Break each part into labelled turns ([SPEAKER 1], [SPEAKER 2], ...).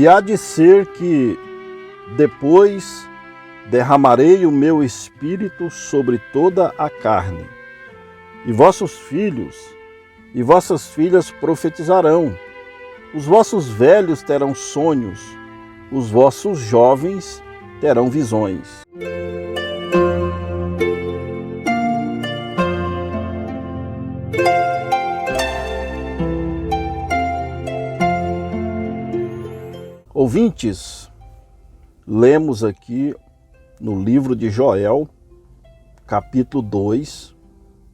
[SPEAKER 1] E há de ser que depois derramarei o meu espírito sobre toda a carne, e vossos filhos e vossas filhas profetizarão, os vossos velhos terão sonhos, os vossos jovens terão visões. Ouvintes, lemos aqui no livro de Joel, capítulo 2,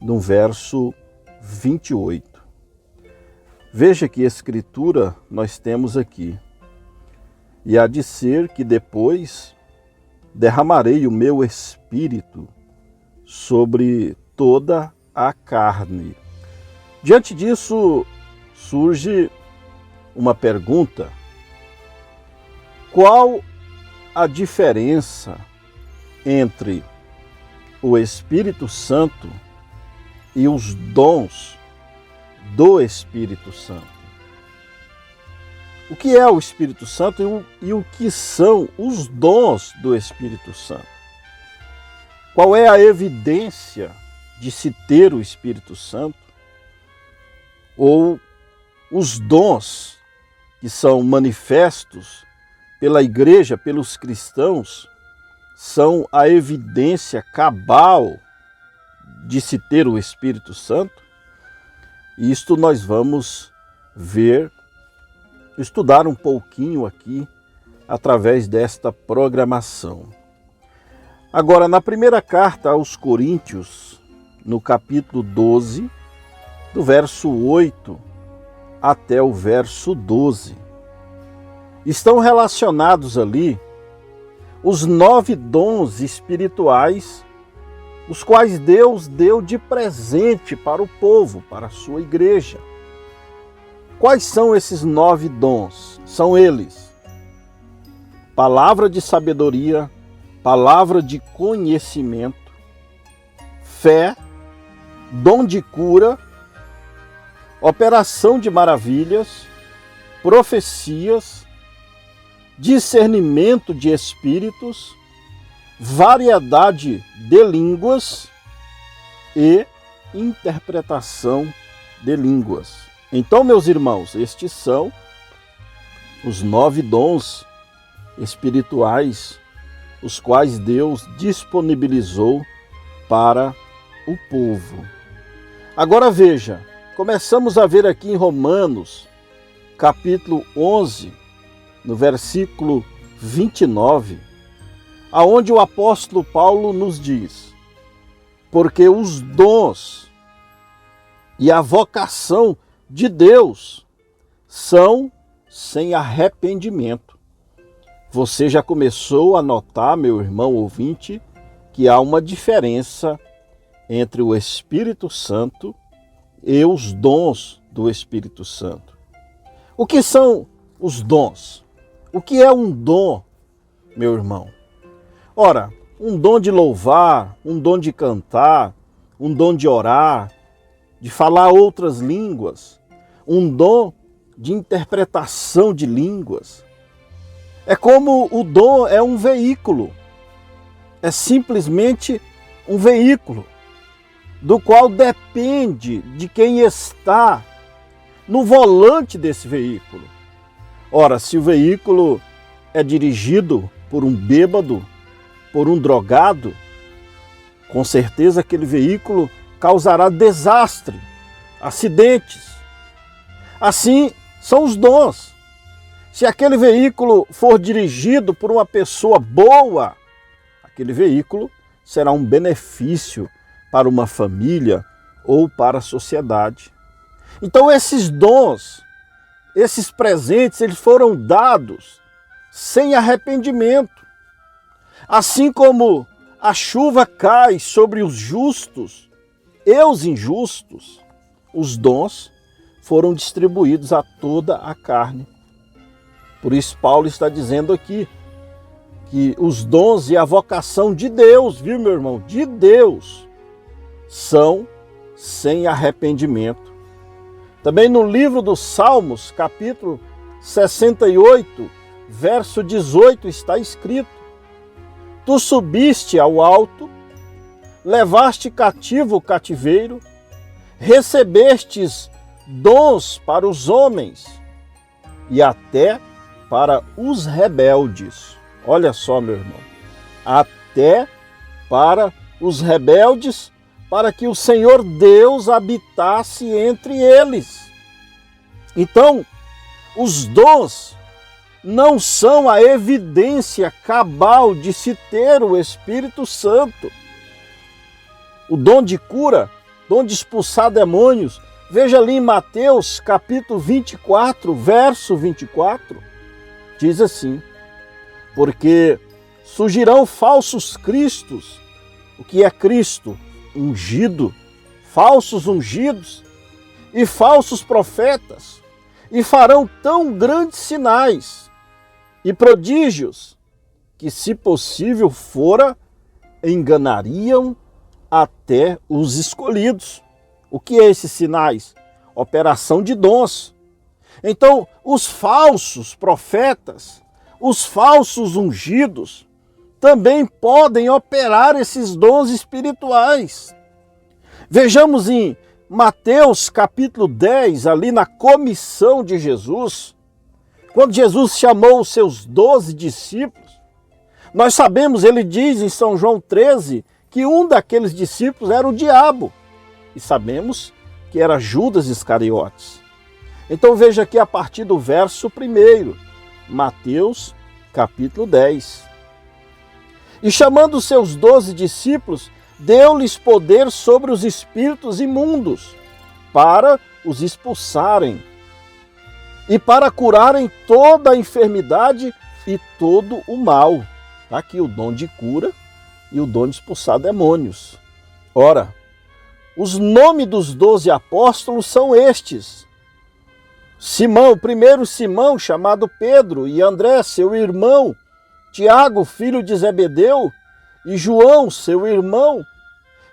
[SPEAKER 1] no verso 28. Veja que escritura nós temos aqui. E há de ser que depois derramarei o meu espírito sobre toda a carne. Diante disso, surge uma pergunta. Qual a diferença entre o Espírito Santo e os dons do Espírito Santo? O que é o Espírito Santo e o que são os dons do Espírito Santo? Qual é a evidência de se ter o Espírito Santo? Ou os dons que são manifestos pela igreja, pelos cristãos, são a evidência cabal de se ter o Espírito Santo? Isto nós vamos ver, estudar um pouquinho aqui, através desta programação. Agora, na primeira carta aos Coríntios, no capítulo 12, do verso 8 até o verso 12, estão relacionados ali os 9 dons espirituais, os quais Deus deu de presente para o povo, para a sua igreja. Quais são esses 9 dons? São eles: palavra de sabedoria, palavra de conhecimento, fé, dom de cura, operação de maravilhas, profecias, discernimento de espíritos, variedade de línguas e interpretação de línguas. Então, meus irmãos, estes são os 9 dons espirituais, os quais Deus disponibilizou para o povo. Agora veja, começamos a ver aqui em Romanos, capítulo 11, no versículo 29, aonde o apóstolo Paulo nos diz: porque os dons e a vocação de Deus são sem arrependimento. Você já começou a notar, meu irmão ouvinte, que há uma diferença entre o Espírito Santo e os dons do Espírito Santo. O que são os dons? O que é um dom, meu irmão? Ora, um dom de louvar, um dom de cantar, um dom de orar, de falar outras línguas, um dom de interpretação de línguas. É como o dom é um veículo, é simplesmente um veículo, do qual depende de quem está no volante desse veículo. Ora, se o veículo é dirigido por um bêbado, por um drogado, com certeza aquele veículo causará desastre, acidentes. Assim são os dons. Se aquele veículo for dirigido por uma pessoa boa, aquele veículo será um benefício para uma família ou para a sociedade. Então esses dons, esses presentes, eles foram dados sem arrependimento. Assim como a chuva cai sobre os justos e os injustos, os dons foram distribuídos a toda a carne. Por isso Paulo está dizendo aqui que os dons e a vocação de Deus, viu, meu irmão? De Deus, são sem arrependimento. Também no livro dos Salmos, capítulo 68, verso 18 está escrito: Tu subiste ao alto, levaste cativo o cativeiro, recebestes dons para os homens e até para os rebeldes. Olha só, meu irmão, até para os rebeldes, para que o Senhor Deus habitasse entre eles. Então, os dons não são a evidência cabal de se ter o Espírito Santo. O dom de cura, dom de expulsar demônios, veja ali em Mateus capítulo 24, verso 24, diz assim: porque surgirão falsos cristos. O que é Cristo? Ungido, falsos ungidos e falsos profetas, e farão tão grandes sinais e prodígios que, se possível fora, enganariam até os escolhidos. O que é esses sinais? Operação de dons. Então, os falsos profetas, os falsos ungidos, também podem operar esses dons espirituais. Vejamos em Mateus capítulo 10, ali na comissão de Jesus, quando Jesus chamou os seus 12 discípulos, nós sabemos, ele diz em São João 13, que um daqueles discípulos era o diabo. E sabemos que era Judas Iscariotes. Então veja aqui a partir do verso 1, Mateus capítulo 10. E chamando os seus 12 discípulos, deu-lhes poder sobre os espíritos imundos, para os expulsarem, e para curarem toda a enfermidade e todo o mal. Está aqui o dom de cura e o dom de expulsar demônios. Ora, os nomes dos 12 apóstolos são estes: Simão, o primeiro Simão, chamado Pedro, e André, seu irmão, Tiago, filho de Zebedeu, e João, seu irmão,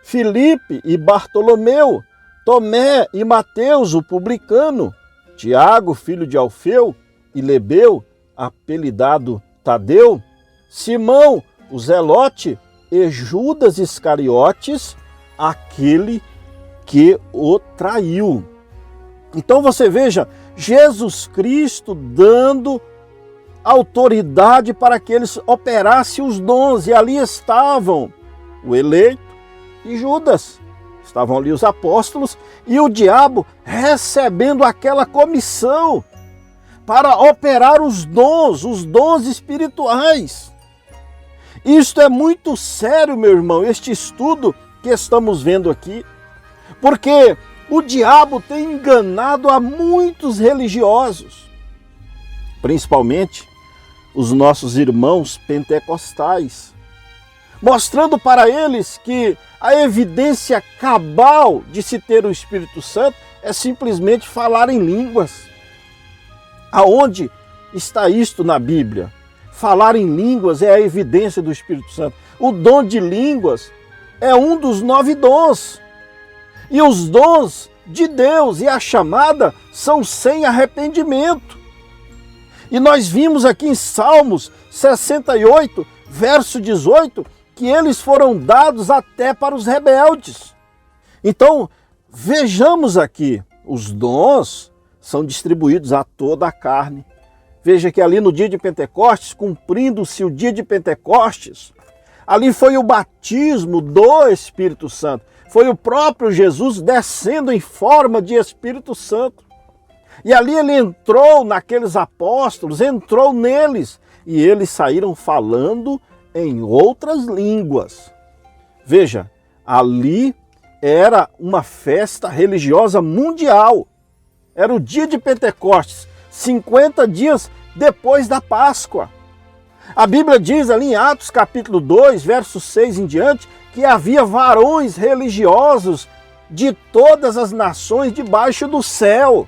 [SPEAKER 1] Filipe e Bartolomeu, Tomé e Mateus, o publicano, Tiago, filho de Alfeu, e Lebeu, apelidado Tadeu, Simão, o Zelote, e Judas Iscariotes, aquele que o traiu. Então você veja, Jesus Cristo dando autoridade para que eles operassem os dons, e ali estavam o eleito e Judas, estavam ali os apóstolos e o diabo recebendo aquela comissão para operar os dons espirituais. Isto é muito sério, meu irmão, este estudo que estamos vendo aqui, porque o diabo tem enganado a muitos religiosos, principalmente os nossos irmãos pentecostais, mostrando para eles que a evidência cabal de se ter o Espírito Santo é simplesmente falar em línguas. Aonde está isto na Bíblia? Falar em línguas é a evidência do Espírito Santo. O dom de línguas é um dos 9 dons. E os dons de Deus e a chamada são sem arrependimento. E nós vimos aqui em Salmos 68, verso 18, que eles foram dados até para os rebeldes. Então, vejamos aqui, os dons são distribuídos a toda a carne. Veja que ali no dia de Pentecostes, cumprindo-se o dia de Pentecostes, ali foi o batismo do Espírito Santo. Foi o próprio Jesus descendo em forma de Espírito Santo. E ali ele entrou naqueles apóstolos, entrou neles, e eles saíram falando em outras línguas. Veja, ali era uma festa religiosa mundial. Era o dia de Pentecostes, 50 dias depois da Páscoa. A Bíblia diz ali em Atos capítulo 2, verso 6 em diante, que havia varões religiosos de todas as nações debaixo do céu.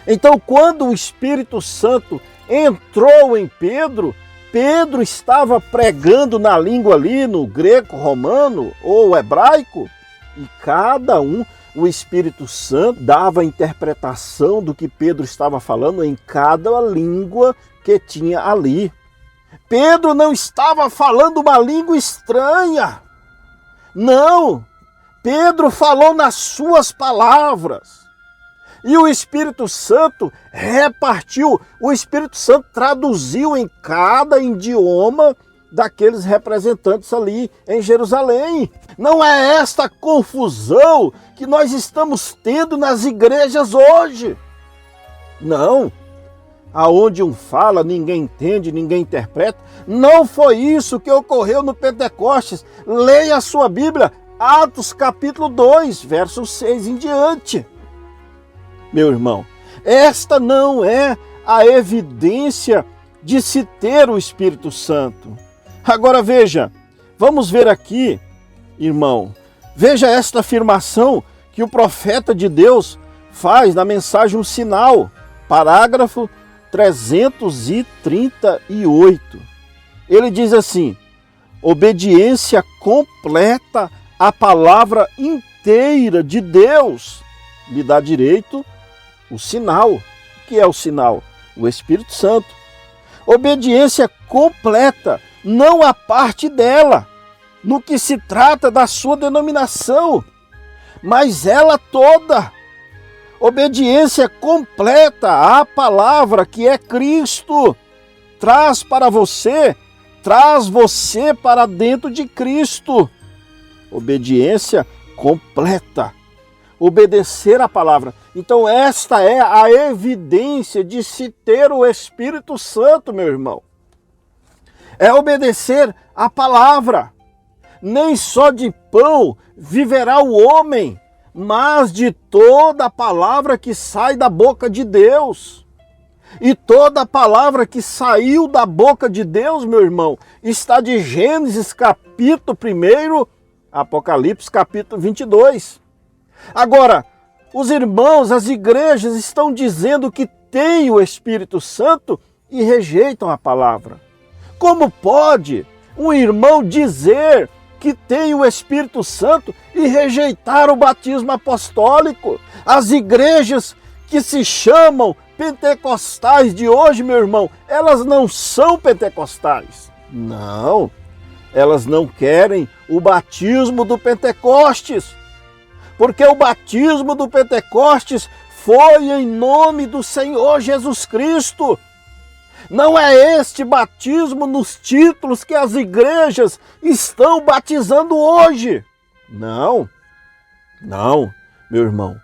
[SPEAKER 1] Então, quando o Espírito Santo entrou em Pedro, Pedro estava pregando na língua ali, no grego, romano ou hebraico, e cada um, o Espírito Santo dava a interpretação do que Pedro estava falando em cada língua que tinha ali. Pedro não estava falando uma língua estranha. Não, Pedro falou nas suas palavras. E o Espírito Santo repartiu, o Espírito Santo traduziu em cada idioma daqueles representantes ali em Jerusalém. Não é esta confusão que nós estamos tendo nas igrejas hoje. Não. Aonde um fala, ninguém entende, ninguém interpreta. Não foi isso que ocorreu no Pentecostes. Leia a sua Bíblia, Atos capítulo 2, verso 6 em diante. Meu irmão, esta não é a evidência de se ter o Espírito Santo. Agora veja, vamos ver aqui, irmão, veja esta afirmação que o profeta de Deus faz na mensagem Um Sinal, parágrafo 338. Ele diz assim: obediência completa à palavra inteira de Deus lhe dá direito o sinal. O que é o sinal? O Espírito Santo. Obediência completa, não a parte dela, no que se trata da sua denominação, mas ela toda. Obediência completa à palavra que é Cristo. Traz você para dentro de Cristo. Obediência completa. Obedecer a palavra. Então esta é a evidência de se ter o Espírito Santo, meu irmão. É obedecer a palavra. Nem só de pão viverá o homem, mas de toda a palavra que sai da boca de Deus. E toda a palavra que saiu da boca de Deus, meu irmão, está de Gênesis capítulo 1, Apocalipse capítulo 22. Agora, os irmãos, as igrejas estão dizendo que têm o Espírito Santo e rejeitam a palavra. Como pode um irmão dizer que tem o Espírito Santo e rejeitar o batismo apostólico? As igrejas que se chamam pentecostais de hoje, meu irmão, elas não são pentecostais. Não, elas não querem o batismo do Pentecostes. Porque o batismo do Pentecostes foi em nome do Senhor Jesus Cristo. Não é este batismo nos títulos que as igrejas estão batizando hoje. Não, meu irmão.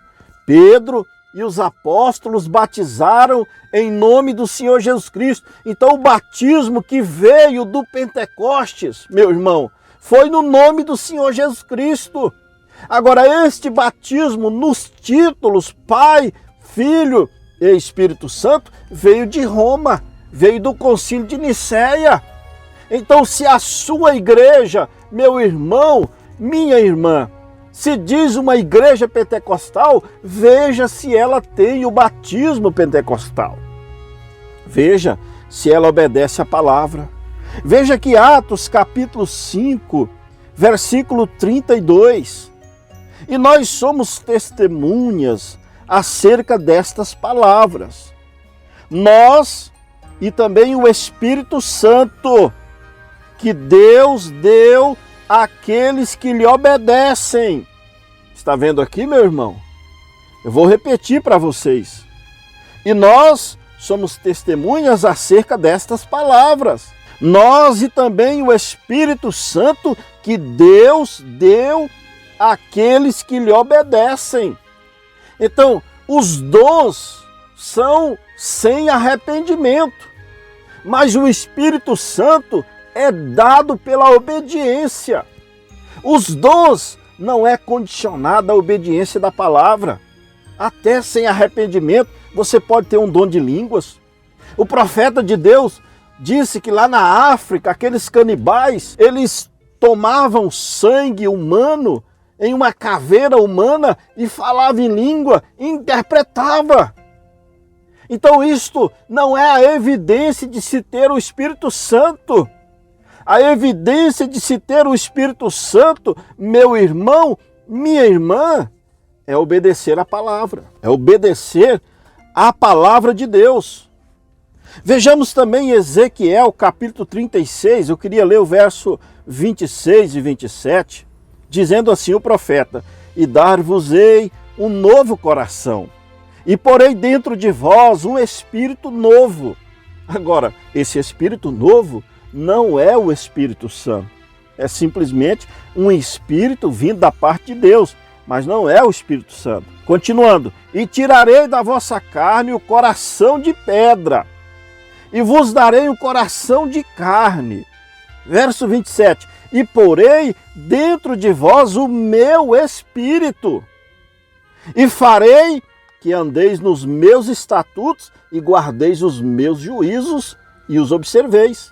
[SPEAKER 1] Pedro e os apóstolos batizaram em nome do Senhor Jesus Cristo. Então o batismo que veio do Pentecostes, meu irmão, foi no nome do Senhor Jesus Cristo. Agora, este batismo nos títulos Pai, Filho e Espírito Santo veio de Roma, veio do Concílio de Nicéia. Então, se a sua igreja, meu irmão, minha irmã, se diz uma igreja pentecostal, veja se ela tem o batismo pentecostal. Veja se ela obedece à palavra. Veja que Atos capítulo 5, versículo 32... E nós somos testemunhas acerca destas palavras. Nós e também o Espírito Santo, que Deus deu àqueles que lhe obedecem. Está vendo aqui, meu irmão? Eu vou repetir para vocês. E nós somos testemunhas acerca destas palavras. Nós e também o Espírito Santo, que Deus deu aqueles que lhe obedecem. Então, os dons são sem arrependimento, mas o Espírito Santo é dado pela obediência. Os dons não é condicionado à obediência da palavra. Até sem arrependimento, você pode ter um dom de línguas. O profeta de Deus disse que lá na África, aqueles canibais, eles tomavam sangue humano em uma caveira humana e falava em língua, e interpretava. Então isto não é a evidência de se ter o Espírito Santo. A evidência de se ter o Espírito Santo, meu irmão, minha irmã, é obedecer a palavra. É obedecer a palavra de Deus. Vejamos também Ezequiel, capítulo 36, eu queria ler o verso 26 e 27, dizendo assim o profeta: e dar-vos-ei um novo coração, e porei dentro de vós um espírito novo. Agora, esse espírito novo não é o Espírito Santo, é simplesmente um espírito vindo da parte de Deus, mas não é o Espírito Santo. Continuando, e tirarei da vossa carne o coração de pedra, e vos darei um coração de carne. Verso 27, e porei dentro de vós o meu espírito, e farei que andeis nos meus estatutos e guardeis os meus juízos e os observeis.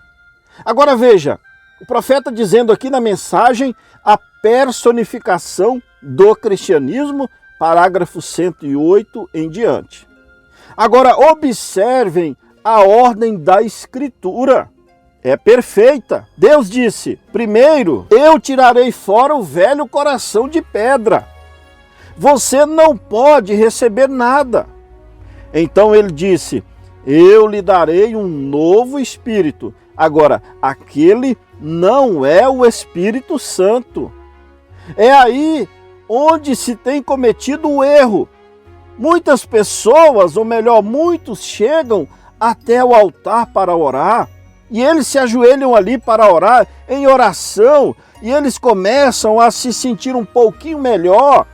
[SPEAKER 1] Agora veja, o profeta dizendo aqui na mensagem a personificação do cristianismo, parágrafo 108 em diante. Agora observem a ordem da Escritura. É perfeita. Deus disse: primeiro, eu tirarei fora o velho coração de pedra. Você não pode receber nada. Então ele disse: eu lhe darei um novo espírito. Agora, aquele não é o Espírito Santo. É aí onde se tem cometido o erro. Muitas pessoas, ou melhor, muitos chegam até o altar para orar, e eles se ajoelham ali para orar, em oração, e eles começam a se sentir um pouquinho melhor.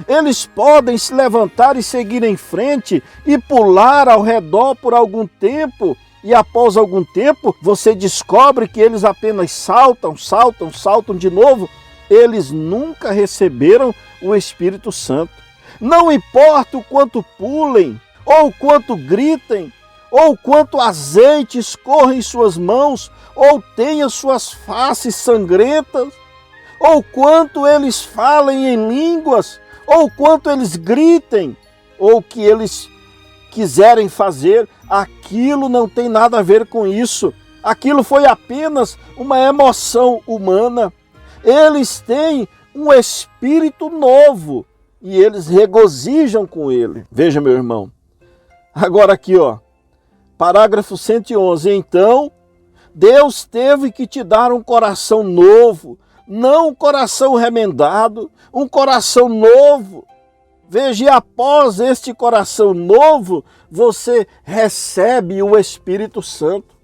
[SPEAKER 1] Eles podem se levantar e seguir em frente e pular ao redor por algum tempo, e após algum tempo você descobre que eles apenas saltam de novo. Eles nunca receberam o Espírito Santo. Não importa o quanto pulem, ou quanto gritem, ou quanto azeite escorra em suas mãos, ou tenha suas faces sangrentas, ou quanto eles falem em línguas, ou quanto eles gritem, ou que eles quiserem fazer, aquilo não tem nada a ver com isso. Aquilo foi apenas uma emoção humana. Eles têm um espírito novo e eles regozijam com ele. Veja, meu irmão. Agora aqui, ó, parágrafo 111. Então, Deus teve que te dar um coração novo, não um coração remendado, um coração novo. Veja, e após este coração novo, você recebe o Espírito Santo.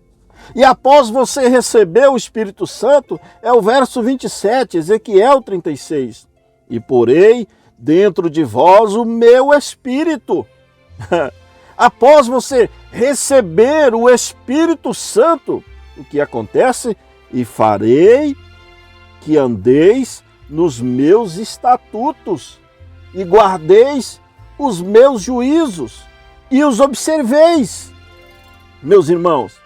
[SPEAKER 1] E após você receber o Espírito Santo, é o verso 27, Ezequiel 36. E porei dentro de vós o meu Espírito. Após você receber o Espírito Santo, o que acontece? E farei que andeis nos meus estatutos e guardeis os meus juízos e os observeis. Meus irmãos,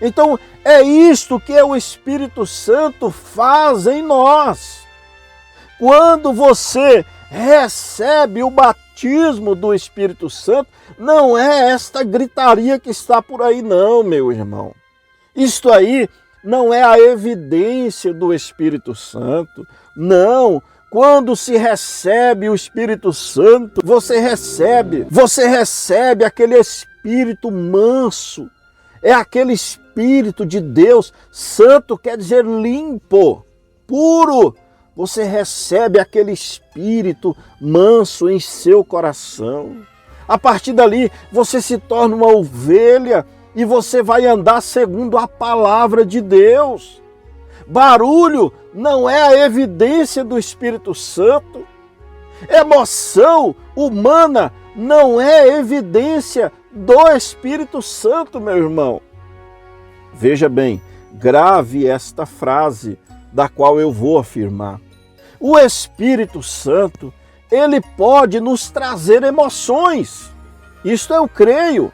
[SPEAKER 1] então é isto que o Espírito Santo faz em nós. Quando você recebe o batismo do Espírito Santo, não é esta gritaria que está por aí não, meu irmão. Isto aí não é a evidência do Espírito Santo, não. Quando se recebe o Espírito Santo, você recebe aquele Espírito manso, é aquele Espírito de Deus. Santo quer dizer limpo, puro. Você recebe aquele Espírito manso em seu coração. A partir dali, você se torna uma ovelha e você vai andar segundo a palavra de Deus. Barulho não é a evidência do Espírito Santo. Emoção humana não é evidência do Espírito Santo, meu irmão. Veja bem, grave esta frase da qual eu vou afirmar. O Espírito Santo, ele pode nos trazer emoções. Isto eu creio.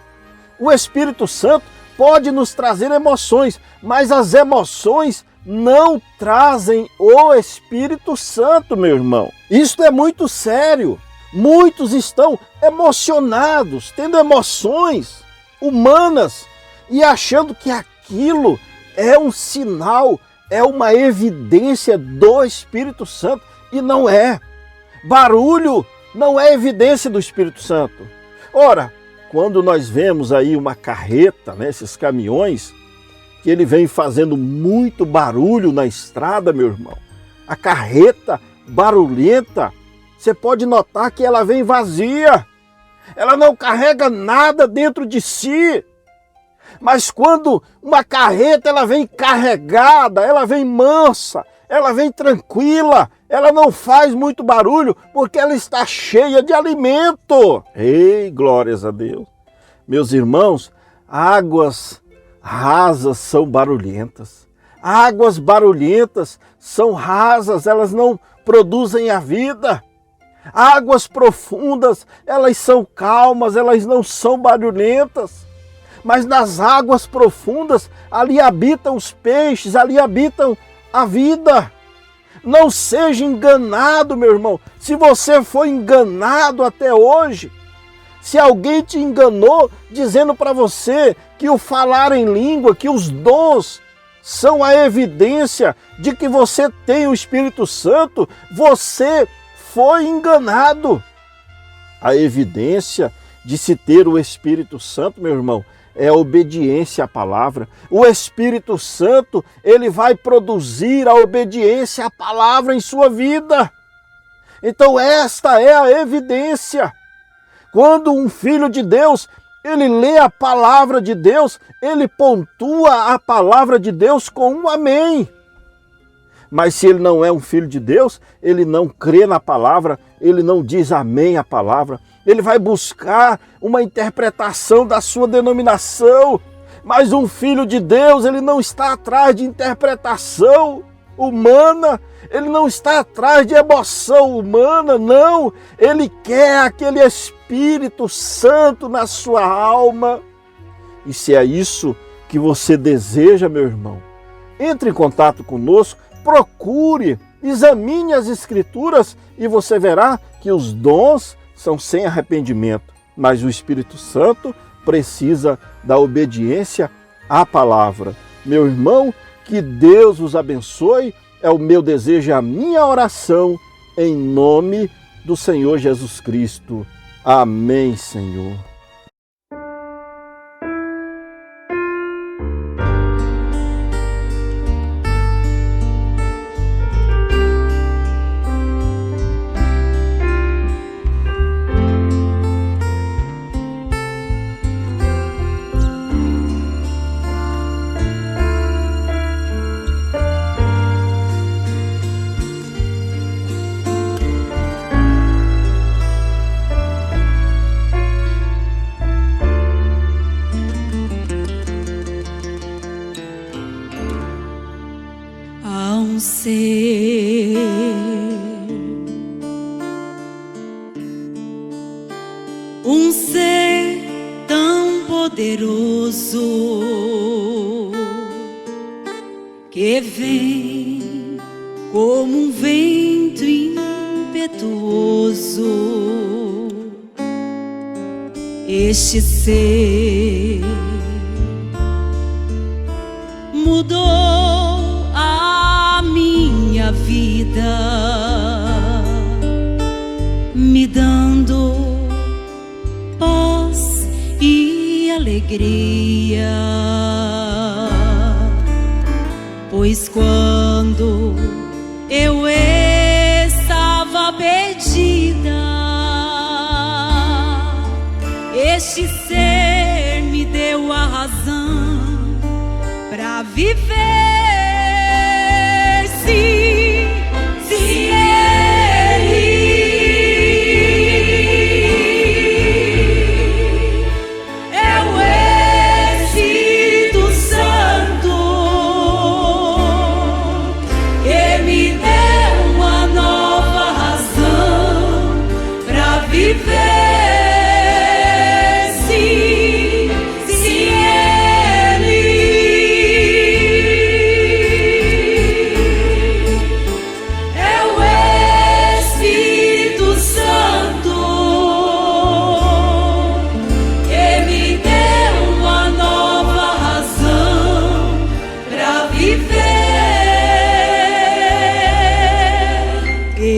[SPEAKER 1] O Espírito Santo pode nos trazer emoções, mas as emoções não trazem o Espírito Santo, meu irmão. Isto é muito sério. Muitos estão emocionados, tendo emoções humanas e achando que aquilo é um sinal, é uma evidência do Espírito Santo, e não é. Barulho não é evidência do Espírito Santo. Ora, quando nós vemos aí uma carreta, né, esses caminhões, que ele vem fazendo muito barulho na estrada, meu irmão. A carreta barulhenta, você pode notar que ela vem vazia. Ela não carrega nada dentro de si. Mas quando uma carreta ela vem carregada, ela vem mansa, ela vem tranquila, ela não faz muito barulho porque ela está cheia de alimento. Ei, glórias a Deus. Meus irmãos, águas rasas são barulhentas. Águas barulhentas são rasas, elas não produzem a vida. Águas profundas, elas são calmas, elas não são barulhentas. Mas nas águas profundas, ali habitam os peixes, ali habitam a vida. Não seja enganado, meu irmão. Se você foi enganado até hoje, se alguém te enganou dizendo para você que o falar em língua, que os dons são a evidência de que você tem o Espírito Santo, você foi enganado. A evidência de se ter o Espírito Santo, meu irmão, é a obediência à palavra. O Espírito Santo, ele vai produzir a obediência à palavra em sua vida. Então esta é a evidência. Quando um filho de Deus, ele lê a palavra de Deus, ele pontua a palavra de Deus com um amém. Mas se ele não é um filho de Deus, ele não crê na palavra, ele não diz amém à palavra, ele vai buscar uma interpretação da sua denominação. Mas um filho de Deus, ele não está atrás de interpretação humana, ele não está atrás de emoção humana, não. Ele quer aquele Espírito Santo na sua alma. E se é isso que você deseja, meu irmão, entre em contato conosco, procure, examine as Escrituras e você verá que os dons são sem arrependimento, mas o Espírito Santo precisa da obediência à palavra. Meu irmão, que Deus os abençoe, é o meu desejo e a minha oração, em nome do Senhor Jesus Cristo. Amém, Senhor.
[SPEAKER 2] Um ser tão poderoso que vem como um vento impetuoso. Este ser mudou a minha vida, me dando paz e alegria, pois quando eu estava perdida, este ser me deu a razão para viver.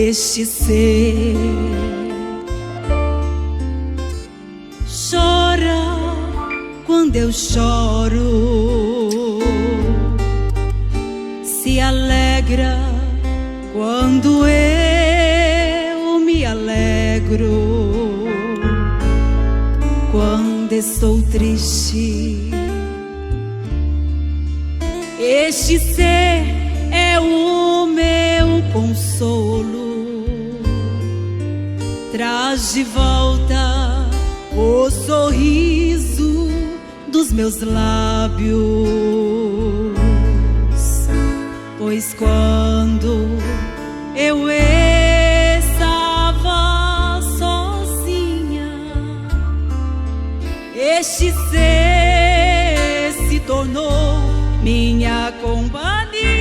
[SPEAKER 2] Este ser chora eu choro, se alegra quando eu me alegro. Quando estou triste, este ser é o meu consolo. Traz de volta o sorriso dos meus lábios, pois quando eu estava sozinha, este ser se tornou minha companhia.